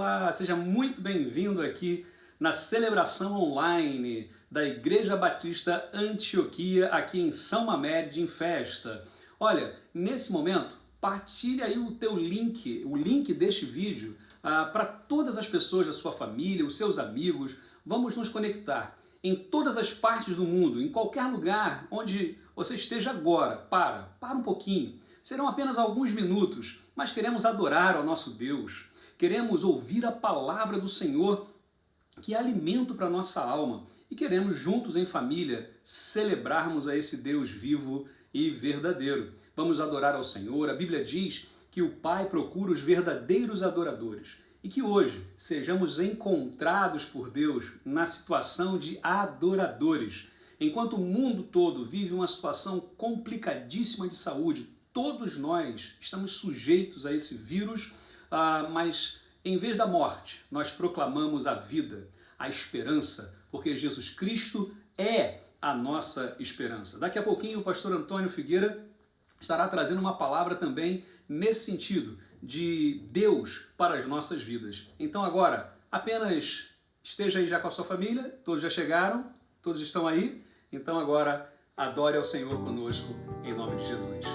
Olá, seja muito bem-vindo aqui na celebração online da Igreja Batista Antioquia, aqui em São Mamed, em Festa. Olha, nesse momento, partilhe aí o teu link, o link deste vídeo, para todas as pessoas da sua família, os seus amigos. Vamos nos conectar em todas as partes do mundo, em qualquer lugar onde você esteja agora. Para um pouquinho. Serão apenas alguns minutos, mas queremos adorar ao nosso Deus. Queremos ouvir a palavra do Senhor, que é alimento para a nossa alma. E queremos, juntos em família, celebrarmos a esse Deus vivo e verdadeiro. Vamos adorar ao Senhor. A Bíblia diz que o Pai procura os verdadeiros adoradores. E que hoje sejamos encontrados por Deus na situação de adoradores. Enquanto o mundo todo vive uma situação complicadíssima de saúde, todos nós estamos sujeitos a esse vírus, mas em vez da morte, nós proclamamos a vida, a esperança, porque Jesus Cristo é a nossa esperança. Daqui a pouquinho o pastor Antônio Figueira estará trazendo uma palavra também nesse sentido, de Deus para as nossas vidas. Então agora, apenas esteja aí já com a sua família, todos já chegaram, todos estão aí, então agora adore ao Senhor conosco, em nome de Jesus.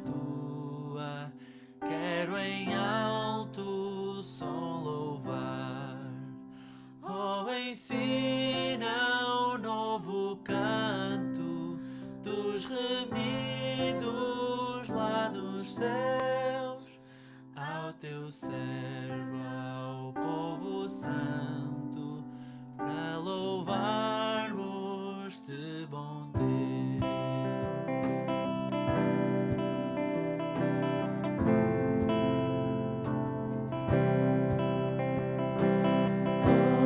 Tua, quero em alto som louvar. Oh, ensina um novo canto dos remidos lá dos céus, ao teu servo, ao povo santo, para louvarmos-te, bom Deus. Oh,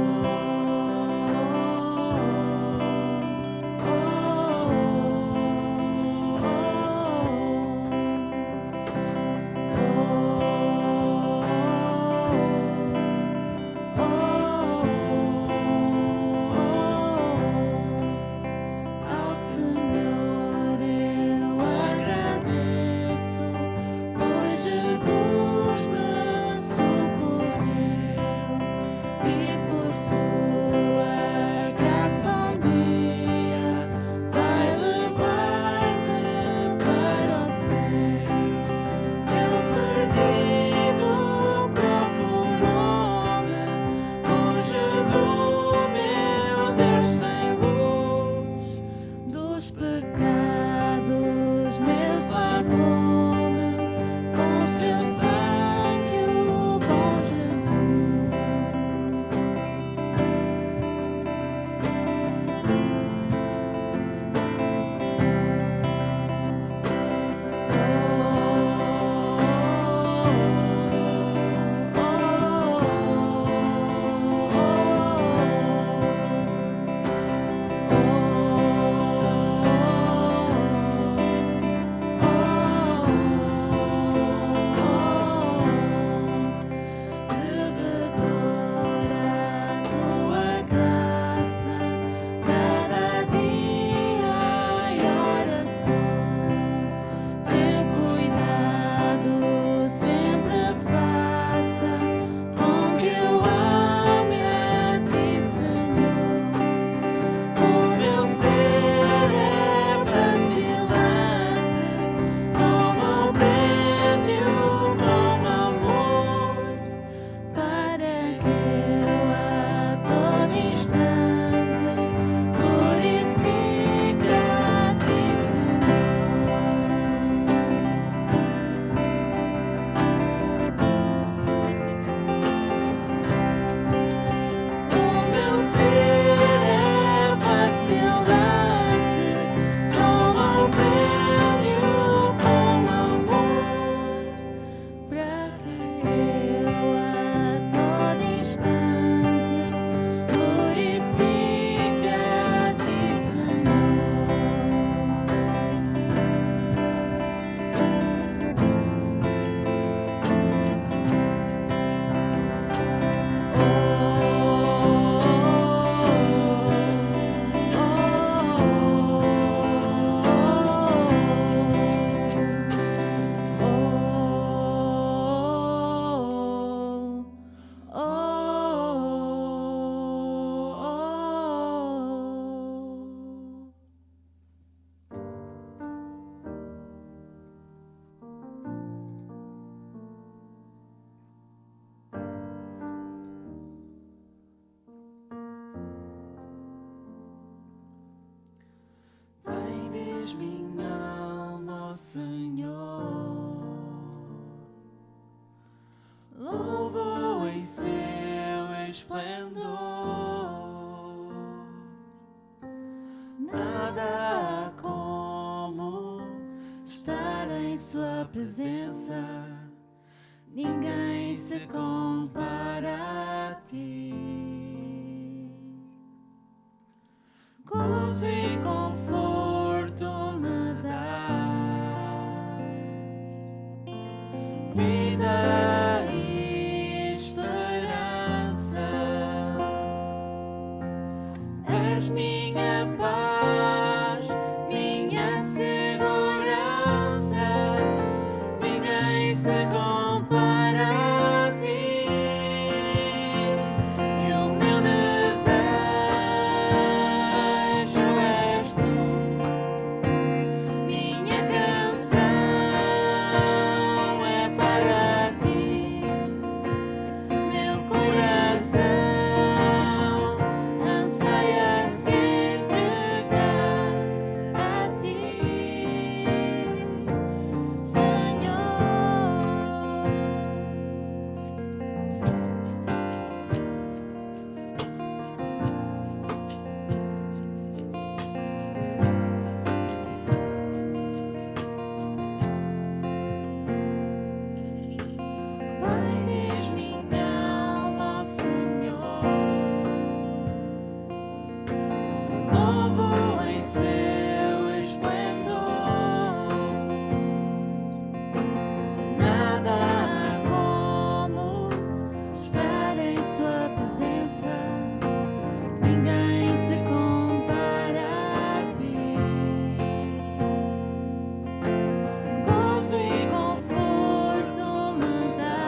presença, ninguém se compara a ti. Gozo e conforto me dá, vida e esperança. És minha paz, minha segurança, ninguém se compara a ti. E o meu desejo és tu, minha canção é para ti. Meu coração anseia se entregar a ti, Senhor. Pai, diz minha alma ao Senhor, louvo em seu esplendor. Nada há como estar em sua presença, ninguém se compara a ti. Gozo e conforto me dá,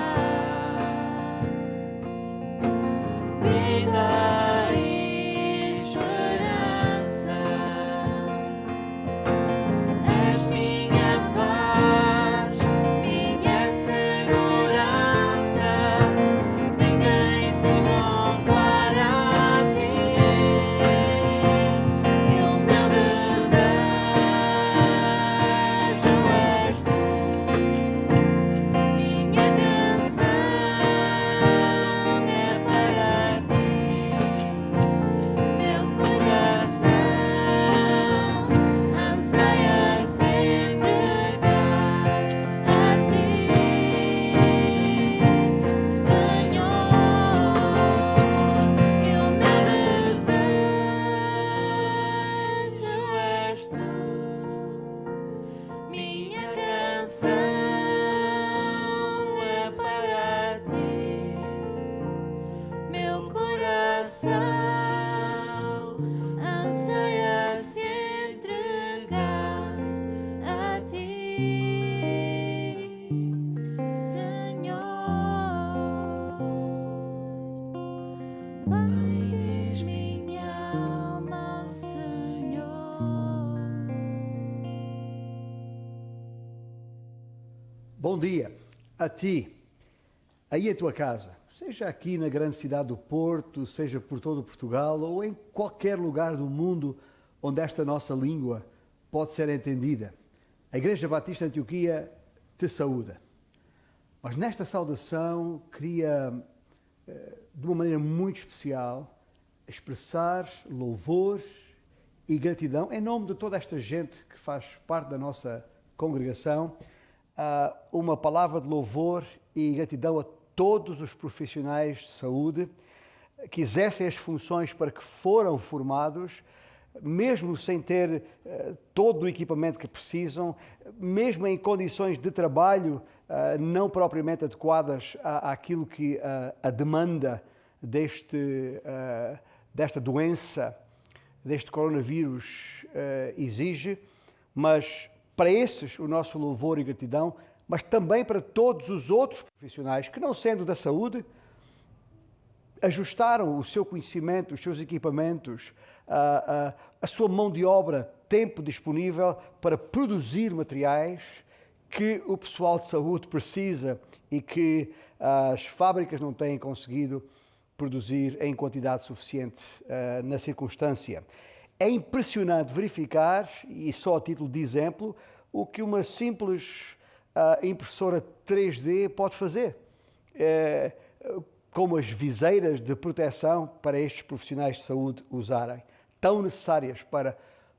vida e esperança. És minha paz, minha segurança, ninguém se compara a ti. E o meu desejo és tu, minha canção é para ti. Meu coração anseia se entregar a ti, Senhor. E o meu desejo és tu, minha canção é para ti. Meu coração anseia se entregar a ti, Senhor. Pai, diz minha alma ao Senhor. Bom dia a ti, aí em tua casa, seja aqui na grande cidade do Porto, seja por todo Portugal ou em qualquer lugar do mundo onde esta nossa língua pode ser entendida. A Igreja Batista Antioquia te saúda. Mas nesta saudação queria, de uma maneira muito especial, expressar louvor e gratidão em nome de toda esta gente que faz parte da nossa congregação, uma palavra de louvor e gratidão a todos os profissionais de saúde que exercem as funções para que foram formados, mesmo sem ter todo o equipamento que precisam, mesmo em condições de trabalho não propriamente adequadas àquilo que a demanda desta doença, deste coronavírus exige, mas para esses o nosso louvor e gratidão, mas também para todos os outros profissionais que, não sendo da saúde, ajustaram o seu conhecimento, os seus equipamentos, a sua mão de obra, tempo disponível para produzir materiais que o pessoal de saúde precisa e que as fábricas não têm conseguido produzir em quantidade suficiente na circunstância. É impressionante verificar, e só a título de exemplo, o que uma simples impressora 3D pode fazer, como as viseiras de proteção para estes profissionais de saúde usarem, tão necessárias para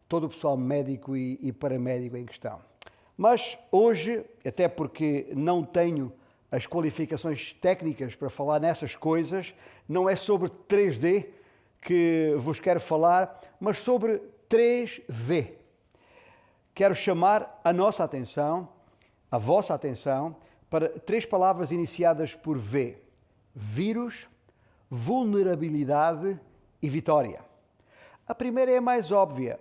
todo o pessoal médico e paramédico em questão. Mas hoje, até porque não tenho as qualificações técnicas para falar nessas coisas, não é sobre 3D que vos quero falar, mas sobre 3V. Quero chamar a nossa atenção, a vossa atenção, para 3 palavras iniciadas por V: vírus, vulnerabilidade e vitória. A primeira é a mais óbvia,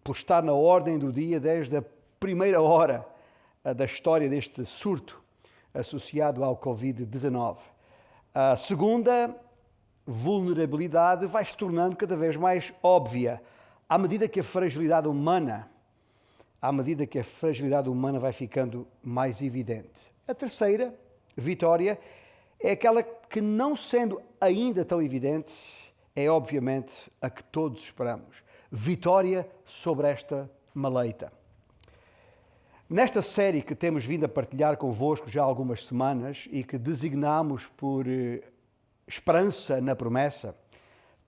por estar na ordem do dia desde a primeira hora da história deste surto associado ao Covid-19. A segunda, vulnerabilidade, vai se tornando cada vez mais óbvia à medida que a fragilidade humana vai ficando mais evidente. A terceira, vitória, é aquela que, não sendo ainda tão evidente, é obviamente a que todos esperamos. Vitória sobre esta maleita. Nesta série que temos vindo a partilhar convosco já há algumas semanas e que designamos por Esperança na Promessa,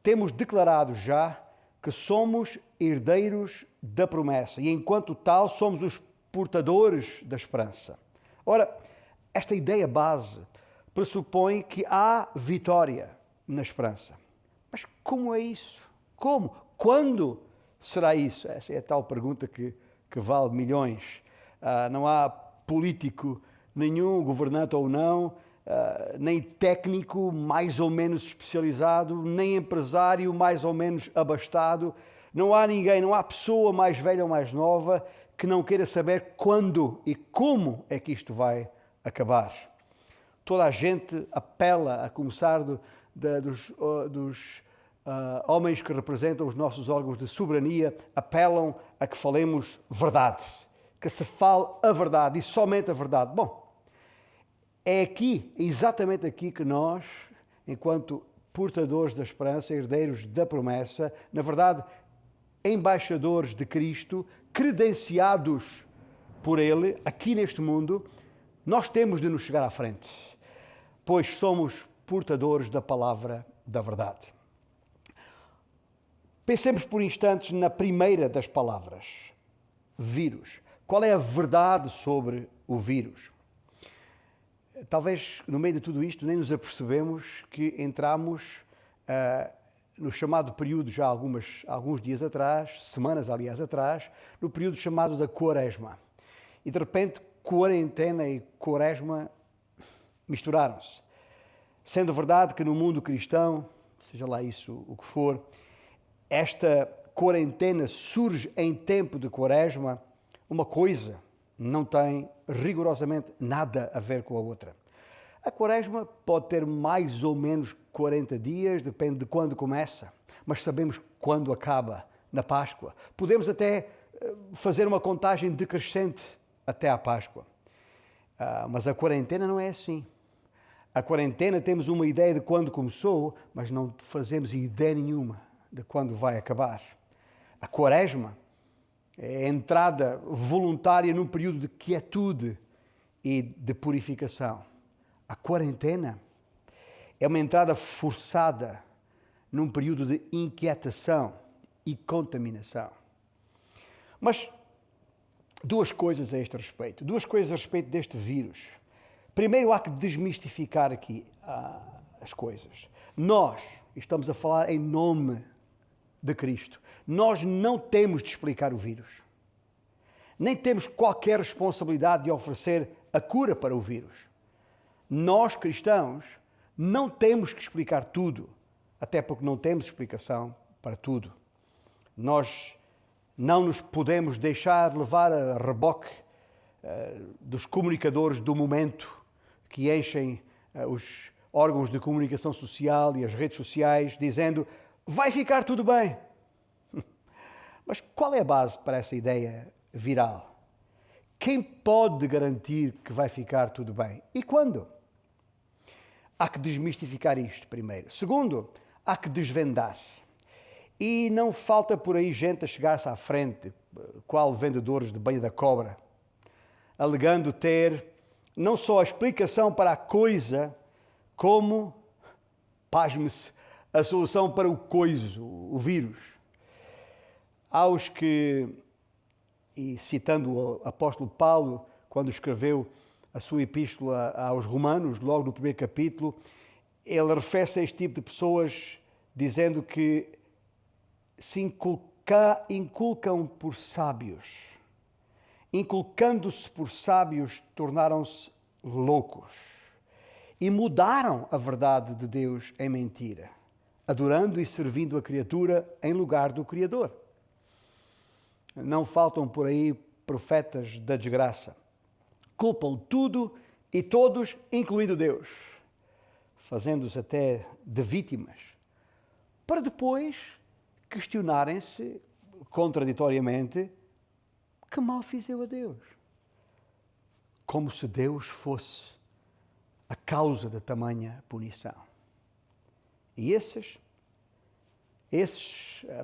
temos declarado já que somos herdeiros da promessa e, enquanto tal, somos os portadores da esperança. Ora, esta ideia base pressupõe que há vitória na esperança. Mas como é isso? Como? Quando será isso? Essa é a tal pergunta que vale milhões. Não há político nenhum, governante ou não, nem técnico mais ou menos especializado, nem empresário mais ou menos abastado. Não há ninguém, não há pessoa mais velha ou mais nova que não queira saber quando e como é que isto vai acabar. Toda a gente apela, a começar dos homens que representam os nossos órgãos de soberania, apelam a que falemos verdade, que se fale a verdade e somente a verdade. Bom, é aqui, exatamente aqui, que nós, enquanto portadores da esperança, herdeiros da promessa, na verdade, embaixadores de Cristo, credenciados por Ele, aqui neste mundo, nós temos de nos chegar à frente, pois somos portadores da palavra da verdade. Pensemos por instantes na primeira das palavras, vírus. Qual é a verdade sobre o vírus? Talvez no meio de tudo isto nem nos apercebemos que entramos no chamado período, já alguns dias atrás, semanas aliás atrás, no período chamado da Quaresma. E de repente, quarentena e Quaresma misturaram-se. Sendo verdade que no mundo cristão, seja lá isso o que for, esta quarentena surge em tempo de Quaresma, uma coisa não tem rigorosamente nada a ver com a outra. A Quaresma pode ter mais ou menos 40 dias, depende de quando começa, mas sabemos quando acaba, na Páscoa. Podemos até fazer uma contagem decrescente até à Páscoa. Mas a quarentena não é assim. A quarentena temos uma ideia de quando começou, mas não fazemos ideia nenhuma de quando vai acabar. A Quaresma é a entrada voluntária num período de quietude e de purificação. A quarentena é uma entrada forçada num período de inquietação e contaminação. Mas duas coisas a este respeito, duas coisas a respeito deste vírus. Primeiro, há que desmistificar aqui as coisas. Nós estamos a falar em nome de Cristo. Nós não temos de explicar o vírus. Nem temos qualquer responsabilidade de oferecer a cura para o vírus. Nós, cristãos, não temos que explicar tudo, até porque não temos explicação para tudo. Nós não nos podemos deixar levar a reboque dos comunicadores do momento que enchem os órgãos de comunicação social e as redes sociais dizendo vai ficar tudo bem. Mas qual é a base para essa ideia viral? Quem pode garantir que vai ficar tudo bem? E quando? Há que desmistificar isto primeiro. Segundo, há que desvendar. E não falta por aí gente a chegar-se à frente, qual vendedores de banho da cobra, alegando ter não só a explicação para a coisa, como, pasme-se, a solução para o coiso, o vírus. Há os que e citando o apóstolo Paulo, quando escreveu a sua epístola aos Romanos, logo no primeiro capítulo, ele refere-se a este tipo de pessoas dizendo que se inculcam por sábios. Inculcando-se por sábios, tornaram-se loucos e mudaram a verdade de Deus em mentira, adorando e servindo a criatura em lugar do Criador. Não faltam por aí profetas da desgraça. Culpam tudo e todos, incluindo Deus, fazendo-se até de vítimas, para depois questionarem-se contraditoriamente: que mal fiz eu a Deus? Como se Deus fosse a causa da tamanha punição. E esses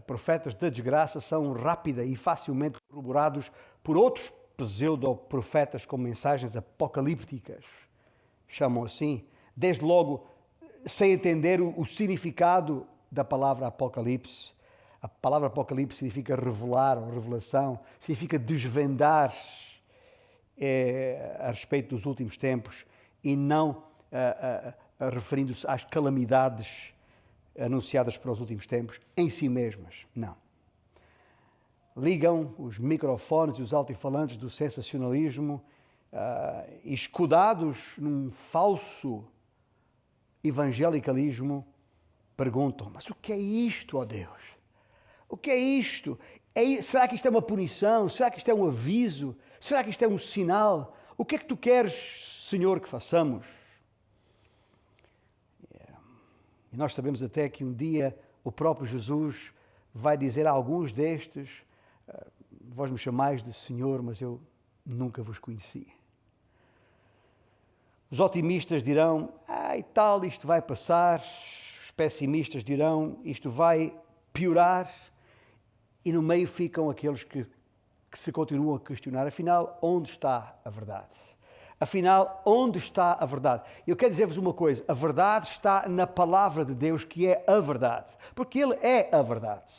profetas da desgraça são rápida e facilmente corroborados por outros pseudo-profetas com mensagens apocalípticas, chamam assim, desde logo sem entender o significado da palavra apocalipse. A palavra apocalipse significa revelar ou revelação, significa desvendar a respeito dos últimos tempos e não referindo-se às calamidades anunciadas para os últimos tempos em si mesmas. Não. Ligam os microfones e os altifalantes do sensacionalismo escudados num falso evangelicalismo, perguntam: mas o que é isto, ó Deus? O que é isto? Será que isto é uma punição? Será que isto é um aviso? Será que isto é um sinal? O que é que tu queres, Senhor, que façamos? E nós sabemos até que um dia o próprio Jesus vai dizer a alguns destes: vós me chamais de Senhor, mas eu nunca vos conheci. Os otimistas dirão: e tal, isto vai passar. Os pessimistas dirão: isto vai piorar. E no meio ficam aqueles que se continuam a questionar: afinal, onde está a verdade? Afinal, onde está a verdade? Eu quero dizer-vos uma coisa: a verdade está na palavra de Deus, que é a verdade, porque Ele é a verdade.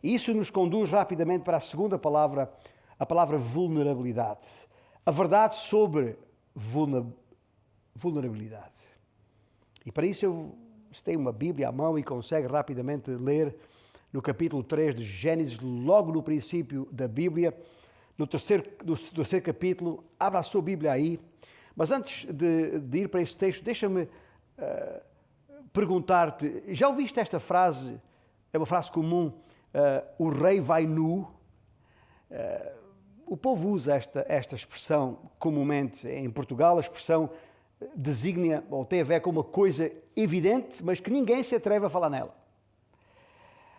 E isso nos conduz rapidamente para a segunda palavra, a palavra vulnerabilidade. A verdade sobre vulnerabilidade. E para isso, se tem uma Bíblia à mão e consegue rapidamente ler no capítulo 3 de Gênesis, logo no princípio da Bíblia, no terceiro capítulo, abra a sua Bíblia aí. Mas antes de ir para esse texto, deixa-me perguntar-te: já ouviste esta frase? É uma frase comum: o rei vai nu. O povo usa esta expressão comumente em Portugal. A expressão designa ou tem a ver com uma coisa evidente, mas que ninguém se atreve a falar nela.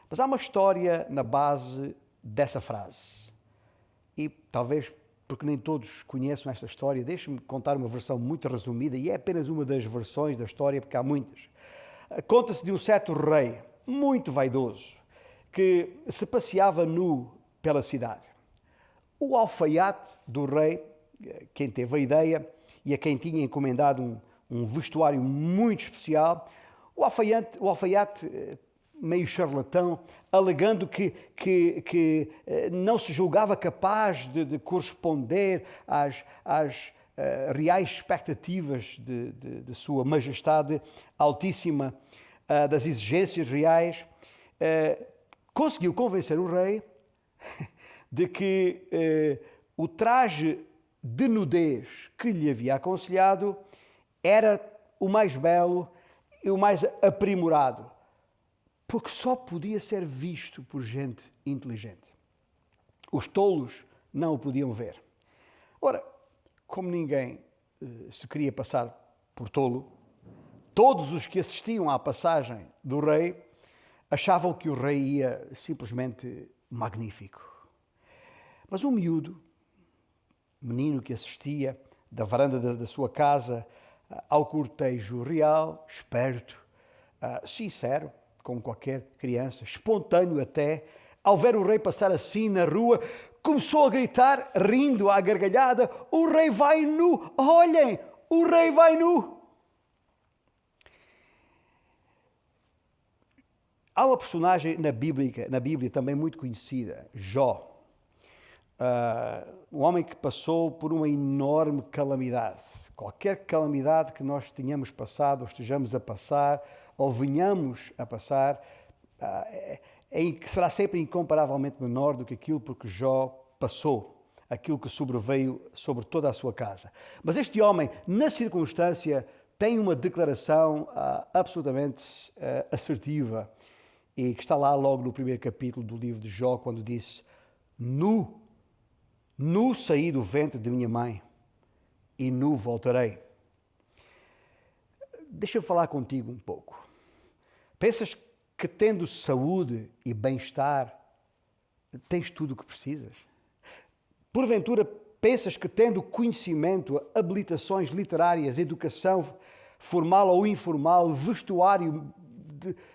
Mas há uma história na base dessa frase. E talvez porque nem todos conheçam esta história, deixe-me contar uma versão muito resumida, e é apenas uma das versões da história, porque há muitas. Conta-se de um certo rei, muito vaidoso, que se passeava nu pela cidade. O alfaiate do rei, quem teve a ideia e a quem tinha encomendado um vestuário muito especial, o alfaiate meio charlatão, alegando que não se julgava capaz de corresponder às reais expectativas de Sua Majestade Altíssima, das exigências reais, conseguiu convencer o rei de que o traje de nudez que lhe havia aconselhado era o mais belo e o mais aprimorado, porque só podia ser visto por gente inteligente. Os tolos não o podiam ver. Ora, como ninguém se queria passar por tolo, todos os que assistiam à passagem do rei achavam que o rei ia simplesmente magnífico. Mas um menino que assistia da varanda da sua casa ao cortejo real, esperto, sincero, como qualquer criança, espontâneo até, ao ver o rei passar assim na rua, começou a gritar, rindo à gargalhada: o rei vai nu! Olhem, o rei vai nu! Há uma personagem na Bíblia também muito conhecida, Jó. Um homem que passou por uma enorme calamidade. Qualquer calamidade que nós tenhamos passado, ou estejamos a passar, ou venhamos a passar, será sempre incomparavelmente menor do que aquilo por que Jó passou, aquilo que sobreveio sobre toda a sua casa. Mas este homem, na circunstância, tem uma declaração absolutamente assertiva, e que está lá logo no primeiro capítulo do livro de Jó, quando disse: Nu saí do ventre de minha mãe, e nu voltarei. Deixa-me falar contigo um pouco. Pensas que tendo saúde e bem-estar, tens tudo o que precisas? Porventura, pensas que tendo conhecimento, habilitações literárias, educação formal ou informal, vestuário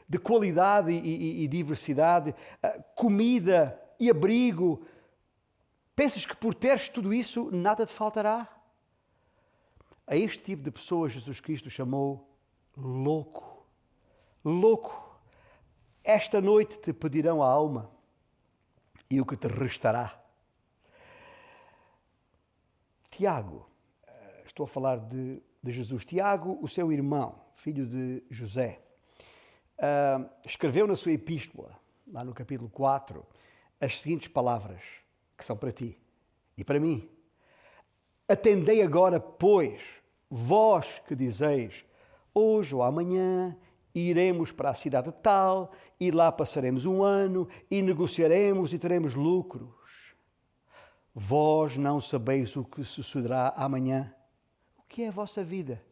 de qualidade e diversidade, comida e abrigo, pensas que por teres tudo isso nada te faltará? A este tipo de pessoas Jesus Cristo chamou louco. Louco. Esta noite te pedirão a alma e o que te restará. Tiago, estou a falar de Jesus. Tiago, o seu irmão, filho de José, escreveu na sua epístola, lá no capítulo 4, as seguintes palavras, que são para ti e para mim. Atendei agora, pois, vós que dizeis, hoje ou amanhã iremos para a cidade tal, e lá passaremos um ano, e negociaremos e teremos lucros. Vós não sabeis o que sucederá amanhã. O que é a vossa vida?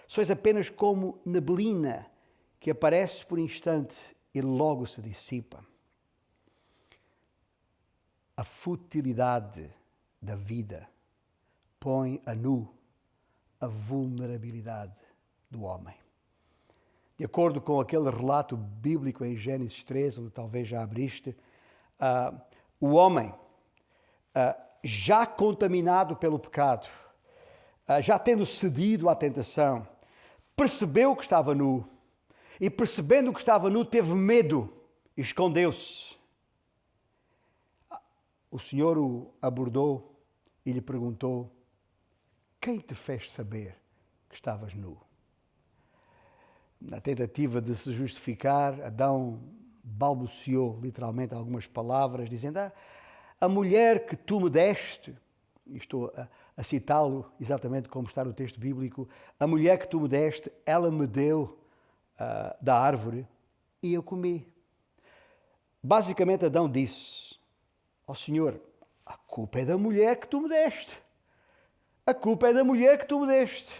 Sois apenas como neblina que aparece por instante e logo se dissipa. A futilidade da vida põe a nu a vulnerabilidade do homem. De acordo com aquele relato bíblico em Gênesis 3, onde talvez já abriste, o homem, já contaminado pelo pecado, já tendo cedido à tentação, percebeu que estava nu, e percebendo que estava nu, teve medo e escondeu-se. O Senhor o abordou e lhe perguntou: quem te fez saber que estavas nu? Na tentativa de se justificar, Adão balbuciou literalmente algumas palavras, dizendo: a mulher que tu me deste, e estou a citá-lo exatamente como está no texto bíblico, a mulher que tu me deste, ela me deu da árvore e eu comi. Basicamente, Adão disse: ó Senhor, a culpa é da mulher que tu me deste. A culpa é da mulher que tu me deste.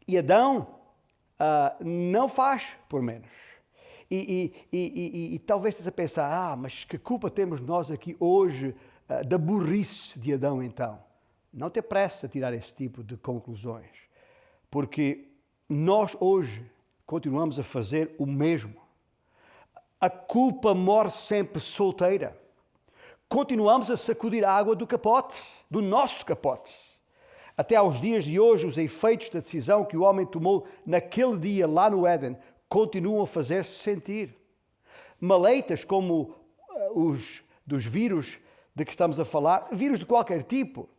E Adão não faz por menos. E talvez estejas a pensar: mas que culpa temos nós aqui hoje da burrice de Adão então? Não te apresses a tirar esse tipo de conclusões, porque nós hoje continuamos a fazer o mesmo. A culpa morre sempre solteira. Continuamos a sacudir a água do capote, do nosso capote. Até aos dias de hoje, os efeitos da decisão que o homem tomou naquele dia lá no Éden continuam a fazer-se sentir. Maleitas como os dos vírus de que estamos a falar, vírus de qualquer tipo,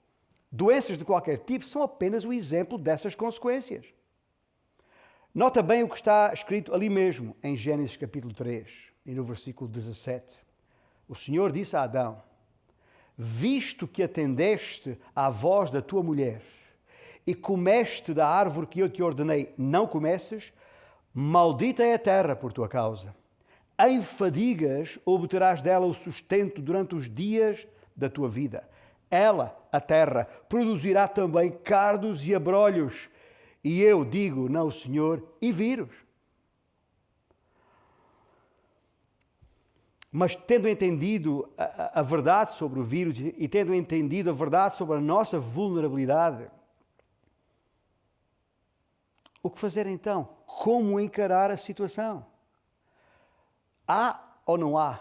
doenças de qualquer tipo, são apenas o exemplo dessas consequências. Nota bem o que está escrito ali mesmo, em Gênesis capítulo 3, e no versículo 17. O Senhor disse a Adão: visto que atendeste à voz da tua mulher e comeste da árvore que eu te ordenei, não comeces, maldita é a terra por tua causa. Em fadigas obterás dela o sustento durante os dias da tua vida. Ela, a terra, produzirá também cardos e abrolhos, e eu digo, não o Senhor, e vírus. Mas tendo entendido a verdade sobre o vírus e tendo entendido a verdade sobre a nossa vulnerabilidade, o que fazer então? Como encarar a situação? Há ou não há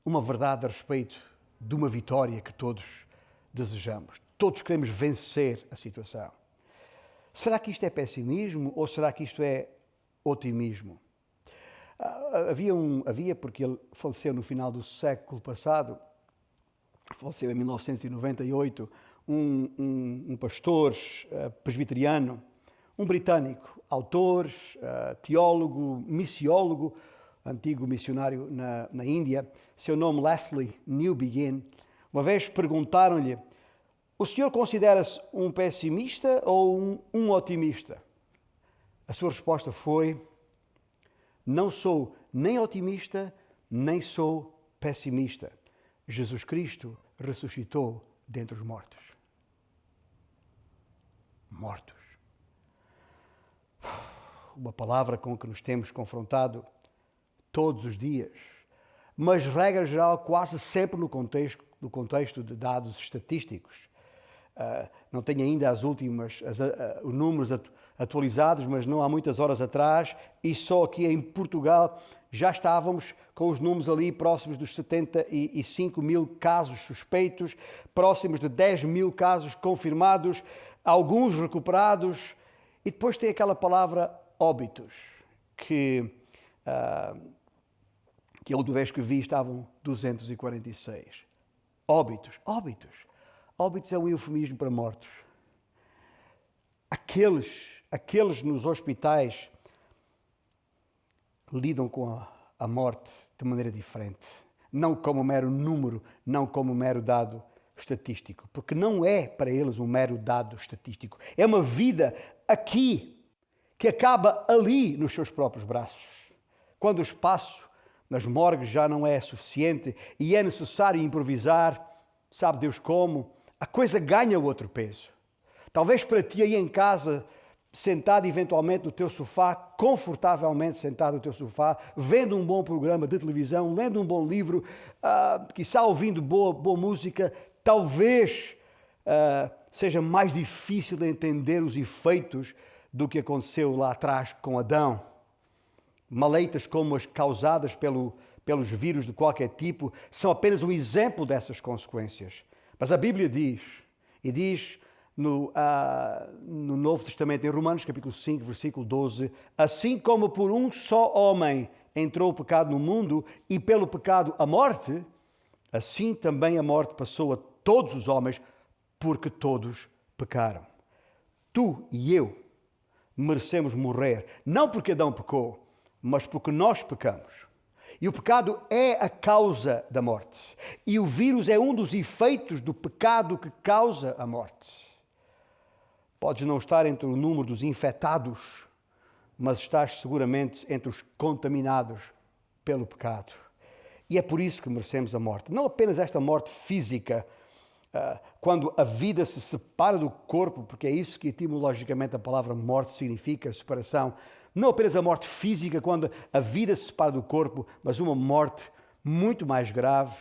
uma verdade a respeito de uma vitória que todos desejamos? Todos queremos vencer a situação. Será que isto é pessimismo ou será que isto é otimismo? Havia, porque ele faleceu no final do século passado, faleceu em 1998, um pastor presbiteriano, um britânico, autor, teólogo, missiólogo, antigo missionário na Índia, seu nome Leslie Newbegin. Uma vez perguntaram-lhe: o senhor considera-se um pessimista ou um otimista? A sua resposta foi: não sou nem otimista, nem sou pessimista. Jesus Cristo ressuscitou dentre os mortos. Mortos. Uma palavra com que nos temos confrontado todos os dias, mas, regra geral, quase sempre no contexto de dados estatísticos. Não tenho ainda os números atualizados, mas não há muitas horas atrás, e só aqui em Portugal já estávamos com os números ali próximos dos 75 mil casos suspeitos, próximos de 10 mil casos confirmados, alguns recuperados, e depois tem aquela palavra óbitos, que a última vez que vi estavam 246. Óbitos. Óbitos é um eufemismo para mortos. Aqueles nos hospitais lidam com a morte de maneira diferente. Não como um mero número, não como um mero dado estatístico. Porque não é para eles um mero dado estatístico. É uma vida aqui que acaba ali nos seus próprios braços. Quando o espaço nas morgues já não é suficiente e é necessário improvisar, sabe Deus como, a coisa ganha outro peso. Talvez para ti aí em casa, sentado eventualmente no teu sofá, confortavelmente sentado no teu sofá, vendo um bom programa de televisão, lendo um bom livro, quiçá ouvindo boa música, talvez seja mais difícil de entender os efeitos do que aconteceu lá atrás com Adão. Maleitas como as causadas pelos vírus de qualquer tipo são apenas um exemplo dessas consequências. Mas a Bíblia diz no Novo Testamento, em Romanos capítulo 5, versículo 12, assim como por um só homem entrou o pecado no mundo e pelo pecado a morte, assim também a morte passou a todos os homens, porque todos pecaram. Tu e eu merecemos morrer, não porque Adão pecou, mas porque nós pecamos. E o pecado é a causa da morte. E o vírus é um dos efeitos do pecado que causa a morte. Podes não estar entre o número dos infectados, mas estás seguramente entre os contaminados pelo pecado. E é por isso que merecemos a morte. Não apenas esta morte física, quando a vida se separa do corpo, porque é isso que etimologicamente a palavra morte significa, separação. Não apenas a morte física, quando a vida se separa do corpo, mas uma morte muito mais grave,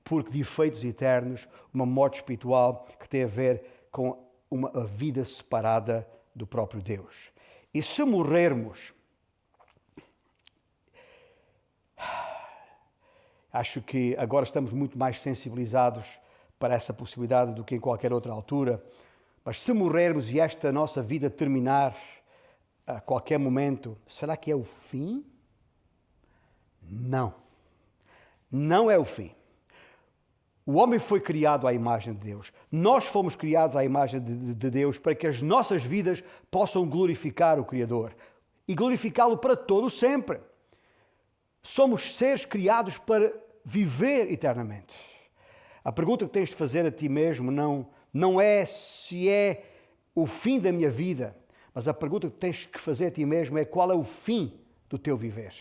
porque de efeitos eternos, uma morte espiritual que tem a ver com uma vida separada do próprio Deus. E se morrermos, acho que agora estamos muito mais sensibilizados para essa possibilidade do que em qualquer outra altura, mas se morrermos e esta nossa vida terminar a qualquer momento, será que é o fim? Não. Não é o fim. O homem foi criado à imagem de Deus. Nós fomos criados à imagem de Deus para que as nossas vidas possam glorificar o Criador e glorificá-lo para todo sempre. Somos seres criados para viver eternamente. A pergunta que tens de fazer a ti mesmo não é se é o fim da minha vida, mas a pergunta que tens que fazer a ti mesmo é qual é o fim do teu viver?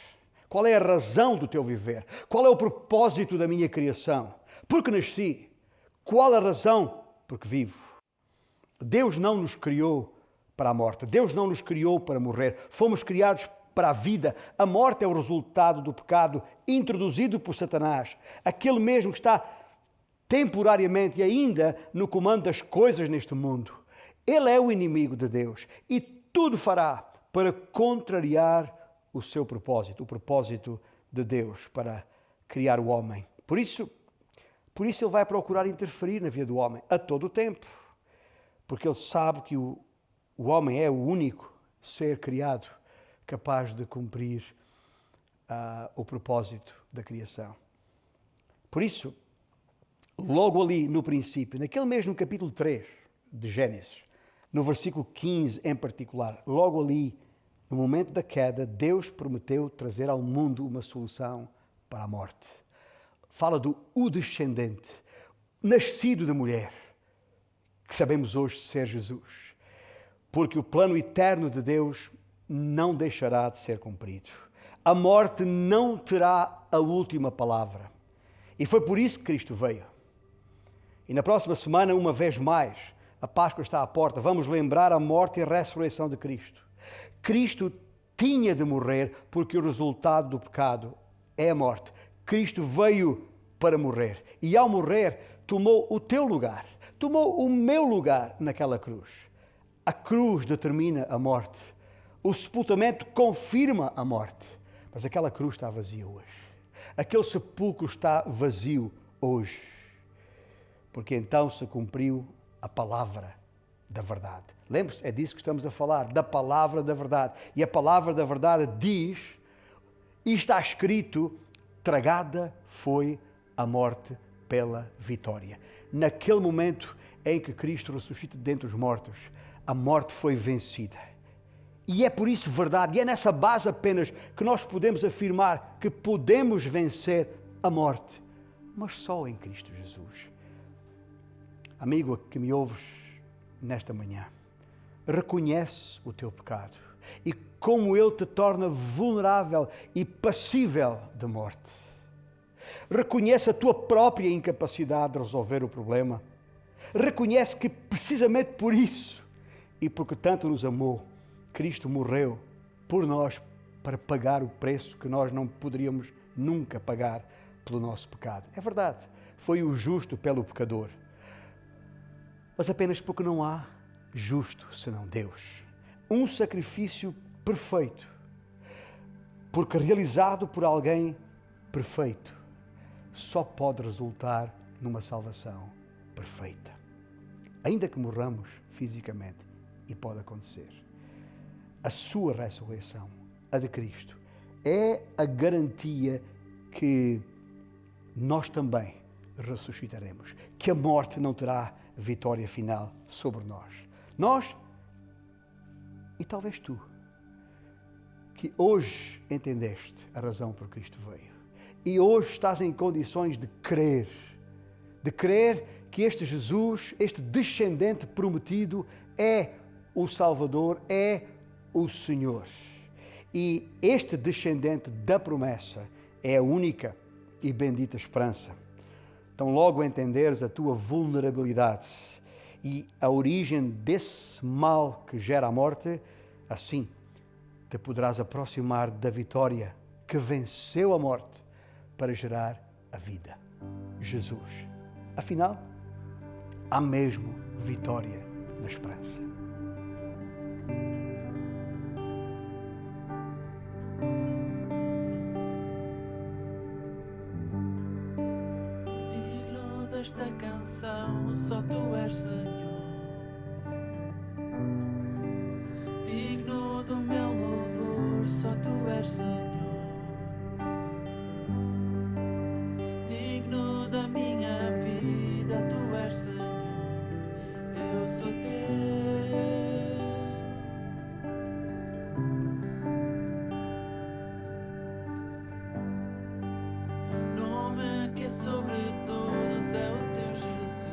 Qual é a razão do teu viver? Qual é o propósito da minha criação? Por que nasci? Qual a razão por que vivo? Deus não nos criou para a morte. Deus não nos criou para morrer. Fomos criados para a vida. A morte é o resultado do pecado introduzido por Satanás. Aquele mesmo que está temporariamente ainda no comando das coisas neste mundo. Ele é o inimigo de Deus e tudo fará para contrariar o seu propósito, o propósito de Deus para criar o homem. Por isso ele vai procurar interferir na vida do homem a todo o tempo, porque ele sabe que o homem é o único ser criado capaz de cumprir o propósito da criação. Por isso, logo ali no princípio, naquele mesmo capítulo 3 de Gênesis, no versículo 15 em particular, logo ali, no momento da queda, Deus prometeu trazer ao mundo uma solução para a morte. Fala do o descendente, nascido de mulher, que sabemos hoje ser Jesus. Porque o plano eterno de Deus não deixará de ser cumprido. A morte não terá a última palavra. E foi por isso que Cristo veio. E na próxima semana, uma vez mais, a Páscoa está à porta, vamos lembrar a morte e a ressurreição de Cristo. Cristo tinha de morrer porque o resultado do pecado é a morte. Cristo veio para morrer e ao morrer tomou o teu lugar, tomou o meu lugar naquela cruz. A cruz determina a morte, o sepultamento confirma a morte, mas aquela cruz está vazia hoje. Aquele sepulcro está vazio hoje, porque então se cumpriu a palavra da verdade. Lembre-se, é disso que estamos a falar, da palavra da verdade. E a palavra da verdade diz, e está escrito, tragada foi a morte pela vitória. Naquele momento em que Cristo ressuscita dentre os mortos, a morte foi vencida. E é por isso verdade, e é nessa base apenas que nós podemos afirmar que podemos vencer a morte, mas só em Cristo Jesus. Amigo que me ouves nesta manhã, reconhece o teu pecado e como ele te torna vulnerável e passível de morte. Reconhece a tua própria incapacidade de resolver o problema. Reconhece que precisamente por isso e porque tanto nos amou, Cristo morreu por nós para pagar o preço que nós não poderíamos nunca pagar pelo nosso pecado. É verdade, foi o justo pelo pecador, mas apenas porque não há justo senão Deus. Um sacrifício perfeito, porque realizado por alguém perfeito, só pode resultar numa salvação perfeita. Ainda que morramos fisicamente, e pode acontecer, a sua ressurreição, a de Cristo, é a garantia que nós também ressuscitaremos, que a morte não terá vitória final sobre nós. Nós, e talvez tu, que hoje entendeste a razão por Cristo veio, e hoje estás em condições de crer que este Jesus, este descendente prometido, é o Salvador, é o Senhor. E este descendente da promessa é a única e bendita esperança. Então, logo entenderes a tua vulnerabilidade e a origem desse mal que gera a morte, assim te poderás aproximar da vitória que venceu a morte para gerar a vida, Jesus. Afinal, há mesmo vitória na esperança. Digno desta canção, só tu és Senhor. Digno do meu louvor, só tu és Senhor. Digno da minha vida, tu és Senhor. Eu sou teu. Nome que é sobre todos é o teu Jesus.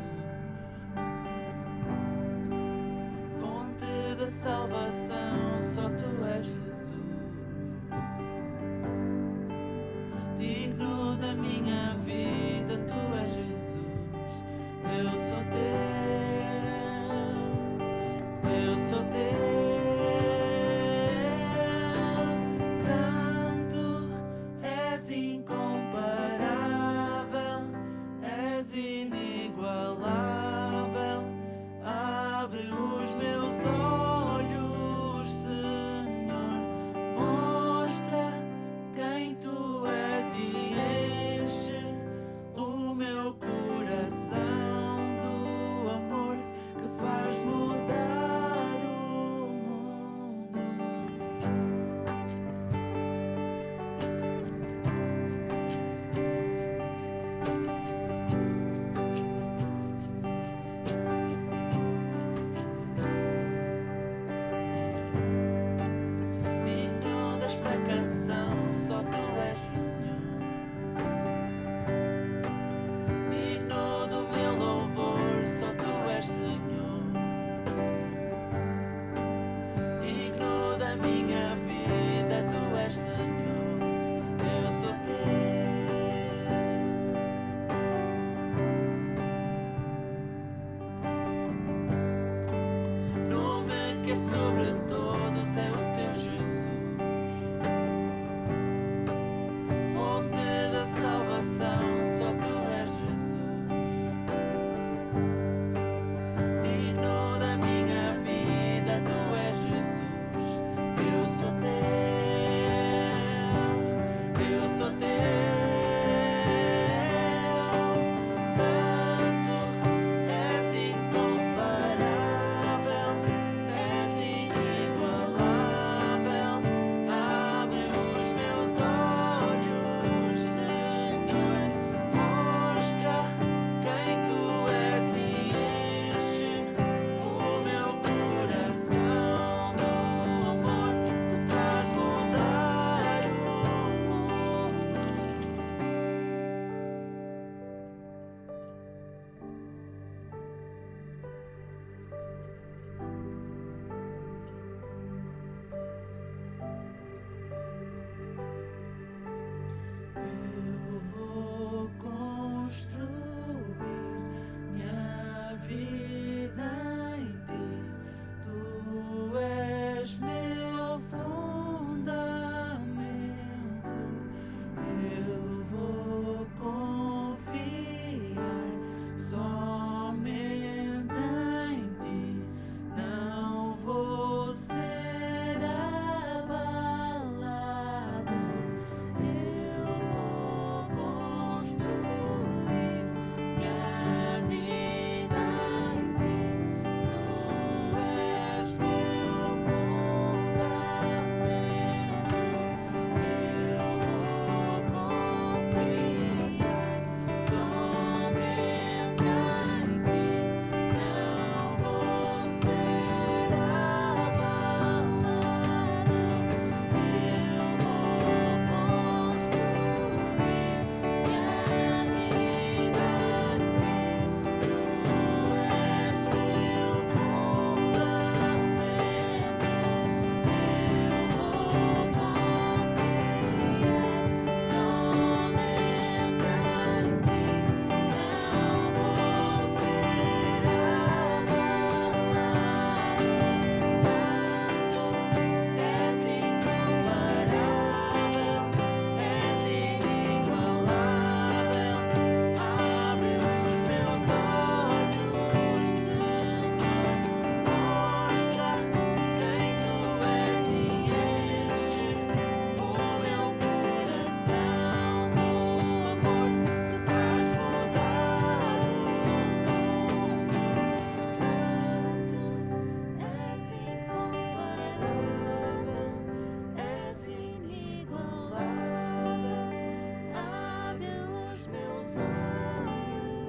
meus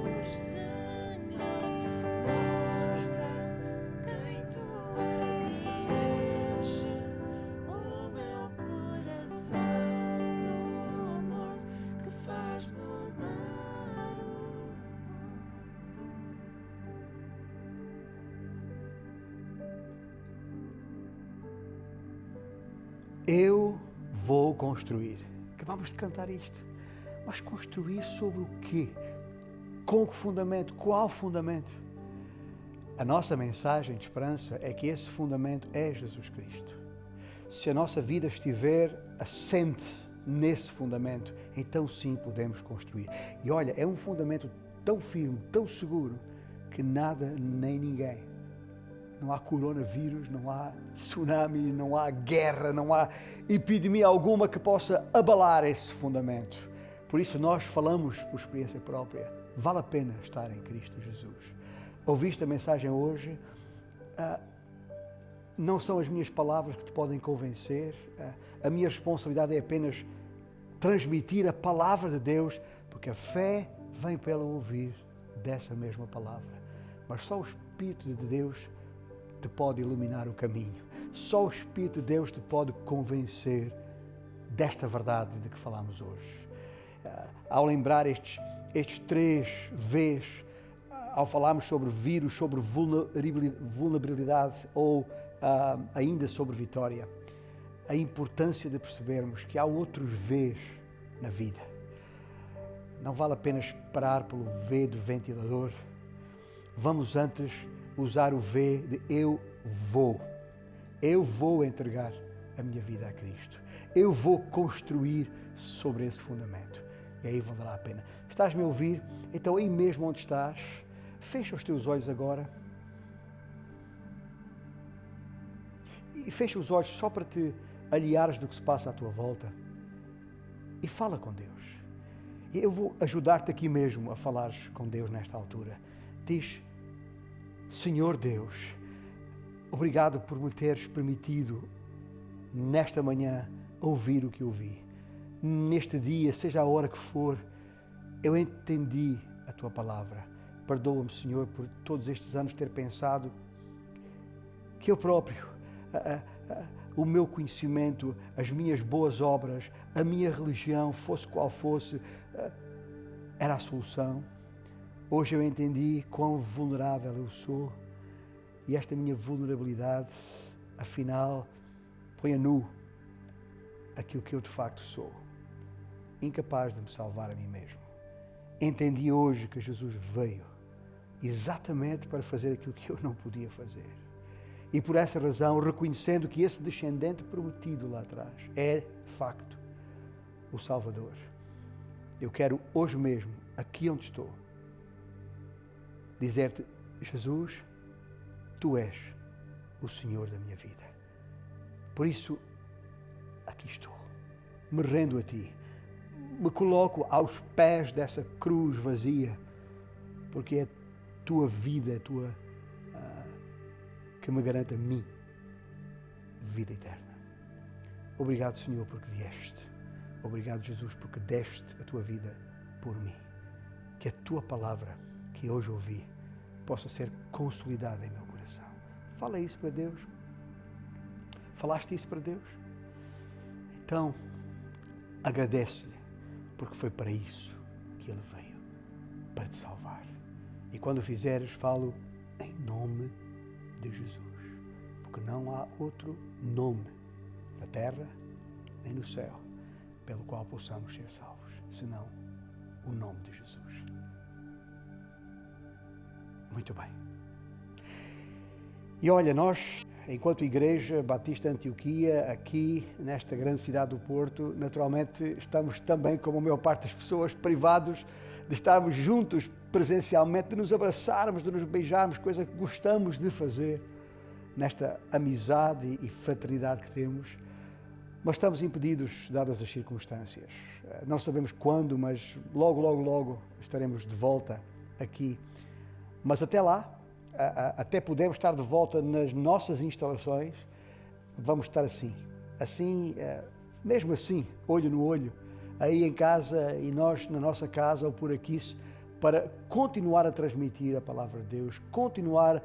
olhos, Senhor, mostra quem tu és e enche o meu coração do amor que faz mudar o mundo. Eu vou construir. Acabamos de cantar isto. Mas construir sobre o quê? Com que fundamento? Qual fundamento? A nossa mensagem de esperança é que esse fundamento é Jesus Cristo. Se a nossa vida estiver assente nesse fundamento, então sim podemos construir. E olha, é um fundamento tão firme, tão seguro, que nada nem ninguém, não há coronavírus, não há tsunami, não há guerra, não há epidemia alguma que possa abalar esse fundamento. Por isso nós falamos por experiência própria. Vale a pena estar em Cristo Jesus. Ouviste a mensagem hoje? Não são as minhas palavras que te podem convencer. A minha responsabilidade é apenas transmitir a palavra de Deus, porque a fé vem pelo ouvir dessa mesma palavra. Mas só o Espírito de Deus te pode iluminar o caminho. Só o Espírito de Deus te pode convencer desta verdade de que falamos hoje. Ao lembrar estes 3 V's, ao falarmos sobre vírus, sobre vulnerabilidade ou ainda sobre vitória, a importância de percebermos que há outros V's na vida. Não vale a pena esperar pelo V do ventilador. Vamos antes usar o V de eu vou. Eu vou entregar a minha vida a Cristo. Eu vou construir sobre esse fundamento. E aí valerá a pena. Estás-me a ouvir? Então aí mesmo onde estás, fecha os teus olhos agora. E fecha os olhos só para te aliares do que se passa à tua volta. E fala com Deus. Eu vou ajudar-te aqui mesmo a falares com Deus nesta altura. Diz: Senhor Deus, obrigado por me teres permitido nesta manhã ouvir o que ouvi. Neste dia, seja a hora que for, eu entendi a tua palavra. Perdoa-me, Senhor, por todos estes anos ter pensado que eu próprio, o meu conhecimento, as minhas boas obras, a minha religião, fosse qual fosse, era a solução. Hoje eu entendi quão vulnerável eu sou e esta minha vulnerabilidade, afinal, põe a nu aquilo que eu de facto sou, incapaz de me salvar a mim mesmo. Entendi hoje que Jesus veio exatamente para fazer aquilo que eu não podia fazer. E por essa razão, reconhecendo que esse descendente prometido lá atrás é, de facto, o Salvador, eu quero hoje mesmo, aqui onde estou, dizer-te: Jesus, tu és o Senhor da minha vida. Por isso, aqui estou, me rendo a ti, me coloco aos pés dessa cruz vazia, porque é a tua vida, a tua que me garante a mim vida eterna. Obrigado, Senhor, porque vieste. Obrigado, Jesus, porque deste a tua vida por mim. Que a tua palavra que hoje ouvi possa ser consolidada em meu coração. Fala isso para Deus. Falaste isso para Deus? Então, agradece-lhe, porque foi para isso que Ele veio, para te salvar. E quando o fizeres, falo em nome de Jesus, porque não há outro nome na terra nem no céu pelo qual possamos ser salvos, senão o nome de Jesus. Muito bem. E olha, nós, enquanto Igreja Batista Antioquia, aqui nesta grande cidade do Porto, naturalmente estamos também, como a maior parte das pessoas, privados de estarmos juntos presencialmente, de nos abraçarmos, de nos beijarmos, coisa que gostamos de fazer nesta amizade e fraternidade que temos, mas estamos impedidos, dadas as circunstâncias. Não sabemos quando, mas logo estaremos de volta aqui. Mas até lá, até podemos estar de volta nas nossas instalações, vamos estar assim, mesmo assim, olho no olho, aí em casa e nós na nossa casa ou por aqui, para continuar a transmitir a palavra de Deus, continuar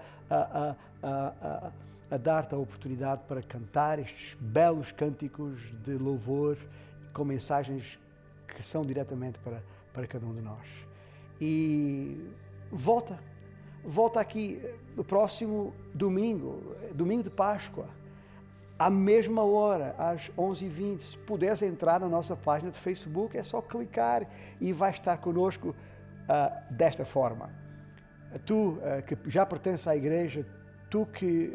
a dar-te a oportunidade para cantar estes belos cânticos de louvor com mensagens que são diretamente para cada um de nós. E volta aqui no próximo domingo de Páscoa, à mesma hora, às 11h20. Se puderes entrar na nossa página de Facebook, é só clicar e vai estar connosco desta forma. Tu que já pertences à igreja, tu que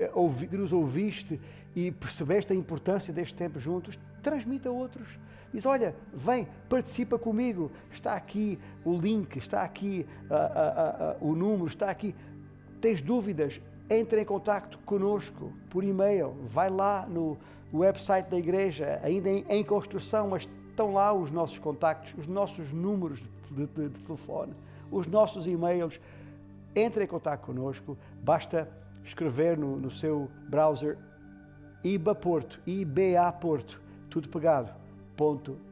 nos ouviste e percebeste a importância deste tempo juntos, transmita a outros. Diz, olha, vem, participa comigo, está aqui o link, está aqui o número, está aqui. Tens dúvidas? Entre em contato conosco por e-mail, vai lá no website da igreja, ainda em construção, mas estão lá os nossos contactos, os nossos números de telefone, os nossos e-mails. Entre em contato conosco, basta escrever no seu browser ibaporto, tudo pegado,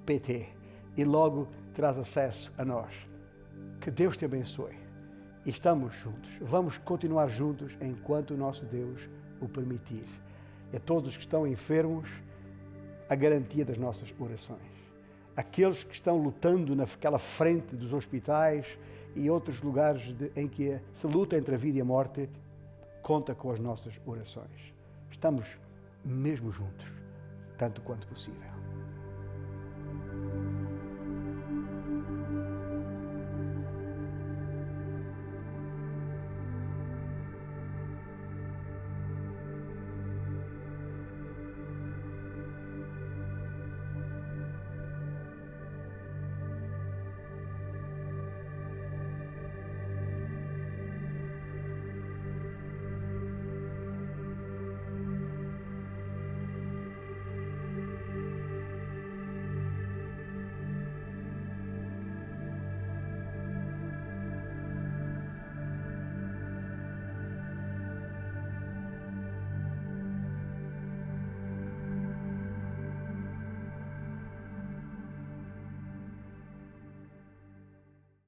.pt, e logo terás acesso a nós. Que Deus te abençoe. E estamos juntos. Vamos continuar juntos enquanto o nosso Deus o permitir. A todos que estão enfermos, a garantia das nossas orações. Aqueles que estão lutando naquela frente dos hospitais e outros lugares em que se luta entre a vida e a morte, conta com as nossas orações. Estamos mesmo juntos, tanto quanto possível.